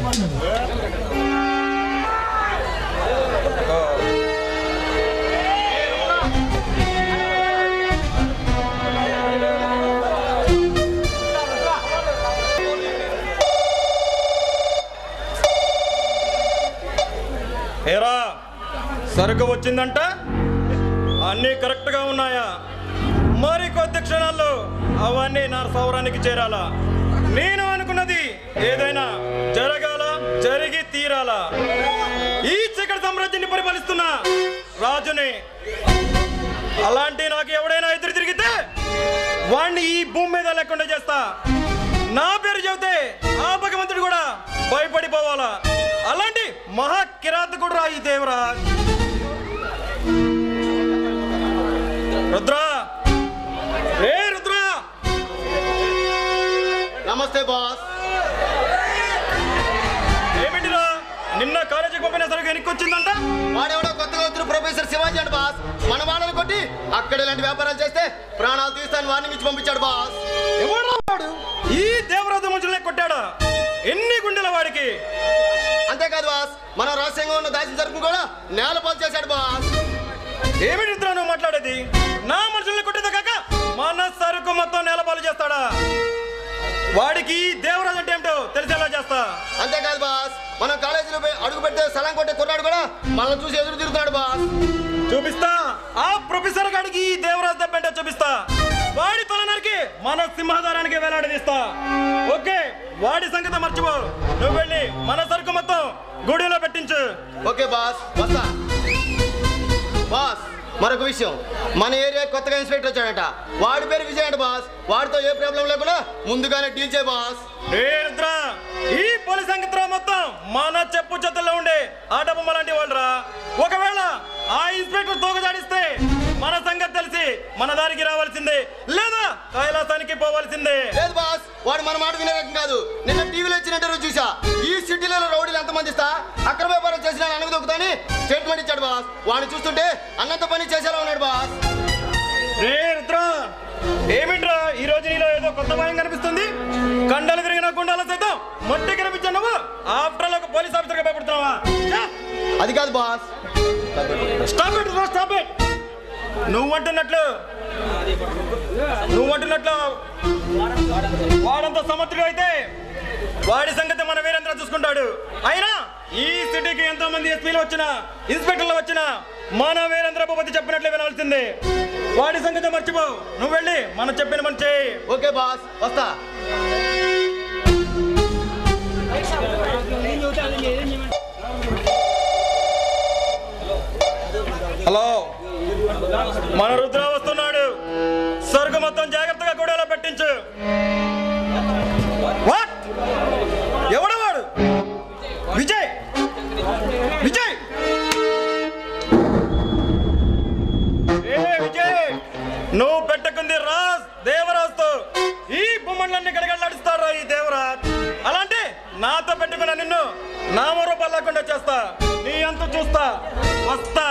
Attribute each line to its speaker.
Speaker 1: ఏరా సరుకు వచ్చిందంట, అన్నీ కరెక్ట్గా ఉన్నాయా? మరి కొద్ది క్షణాల్లో అవన్నీ నా సౌరానికి చేరాలా? నేను అనుకున్నది ఏదైనా జరగాల, జరిగి తీరాలా? ఈ చీకటి సామ్రాజ్యాన్ని పరిపాలిస్తున్న రాజుని. అలాంటి నాకు ఎవడైనా ఎదురు తిరిగితే వాణ్ణి ఈ భూమి మీద లేకుండా చేస్తా. నా పేరు చెబితే ఆ భగవంతుడు కూడా భయపడిపోవాలా. అలాంటి మహా కిరాతకుడు రా ఈ దేవరాజ్. రుద్రా, రే రుద్రా.
Speaker 2: నమస్తే బాస్.
Speaker 1: ఏమిటిరా నిన్న కాలేజీకి పంపిన సరుకు వెనక్కి వచ్చిందంట?
Speaker 2: వాడెవడో కొత్తగా వచ్చిన ప్రొఫెసర్ శివాజీ అంట బాస్. మన వాళ్ళని కొట్టి అక్కడ ఇలాంటి వ్యాపారాలు చేస్తే ప్రాణాలు తీస్తాను వార్నింగ్ ఇచ్చి పంపించాడు బాస్.
Speaker 1: ఎవడు వాడు? ఈ దేవరాజు మనుషులనే కొట్టాడా? ఎన్ని గుండెల వాడికి?
Speaker 2: అంతేకాదు బాస్, మనం రహస్యంగా ఉన్న దాచిన సరుకును కూడా నేలపాలు చేశాడు బాస్.
Speaker 1: ఏమిటి రుద్రా నువ్వు మాట్లాడేది? నా మనుషుల్ని కొట్టేదే కాక మన సరుకు మొత్తం నేలపాలు చేస్తాడా? వాడికి దేవరాజు అంటే ఏమిటో తెలిసేలా చేస్తా.
Speaker 2: అంతేకాదు బాస్, మనం కాలేజీలో అడుగు పెట్టే సలాం కొట్టే కుర్రాడు కూడా మనల్ని చూసి ఎదురు తిరుగుతాడు బాస్.
Speaker 1: చూపిస్తా ఆ ప్రొఫెసర్ గాడికి ఈ దేవరాజు దెబ్బేంటో చూపిస్తా. వాడి తలనరికి మన సింహాధారానికి వేలాడదీస్తా. ఓకే, వాడి సంగతి మర్చిపో. నువ్వు వెళ్ళి మన సరుకు మొత్తం గుడిలో పెట్టించు.
Speaker 2: ఓకే బాస్, వస్తా. బాస్, మరొక విషయం, మన ఏరియా కొత్తగా ఇన్స్పెక్టర్ వచ్చాడంట. వాడి పేరు విజయ్ అంట బాస్. వాడితో ఏ ప్రాబ్లం లేకుండా ముందుగానే డీల్ చేయ బాస్.
Speaker 1: ఈ పోలీస్ సంగతిలో మొత్తం మన చెప్పు చేతుల్లో ఉండే ఆ డబ్బు లాంటి వాళ్ళరా. ఒకవేళ ఆ ఇన్స్పెక్టర్ తోగజాడిస్తే మన సంగతి తెలిసి మన దారికి రావాల్సిందే, లేదా కైలాసానికి పోవాల్సిందే.
Speaker 2: లేదు బాస్, వాడు మన మాట వినే రకం కాదు. నిన్న టీవీలో ఇచ్చిన ఇంటర్వ్యూ చూసా. ఈ సిటీలో రౌడీలు ఎంతమంది ఇస్తా అక్రమ వ్యాపారం చేసిన అనగ దొక్కుతాని స్టేట్మెంట్ ఇచ్చాడు బాస్. వాడిని చూస్తుంటే అన్నంత పని చేసేలా ఉన్నాడు బాస్.
Speaker 1: ఏమిట్రా ఈ రోజు నీలో ఏదో కొత్త భయం కనిపిస్తుంది? కండలు తిరిగిన గుండాల సైతం మట్టి కనిపించా. నువ్వు ఆఫ్టర్ ఆల్ ఒక పోలీస్ ఆఫీసర్గా భయపడుతున్నావా?
Speaker 2: అది కాదు boss.
Speaker 1: Stop it, stop it. నువ్వంటున్నట్లు వాడంత సమర్థుడు అయితే వాడి సంగతి మన వీరేంద్ర చూసుకుంటాడు. అయినా ఈ సిటీకి ఎంతో మంది ఎస్పీలు వచ్చినా, ఇన్స్పెక్టర్లు వచ్చినా మన వీరేంద్ర భూపతి చెప్పినట్లే వినాల్సిందే. వాడి సంగతి మర్చిపో. నువ్వు వెళ్ళి మనం చెప్పిన పని చేయి.
Speaker 2: ఓకే బాస్, వస్తా.
Speaker 1: హలో, మన రుద్ర వస్తున్నాడు. సరుకు మొత్తం జాగ్రత్తగా గూడెలో పెట్టించు. వాట్? ఎవడవాడు? విజయ్, విజయ్, విజయ్, నువ్వు పెట్టుకుంది రాజ్ దేవరాజుతో. ఈ బొమ్మలన్నీ గడగడలాడిస్తారా ఈ దేవరాజ్. అలాంటి నాతో పెట్టుకున్న నిన్ను నామరూపాలు లేకుండా చేస్తా. నీ అంత చూస్తా. వస్తా.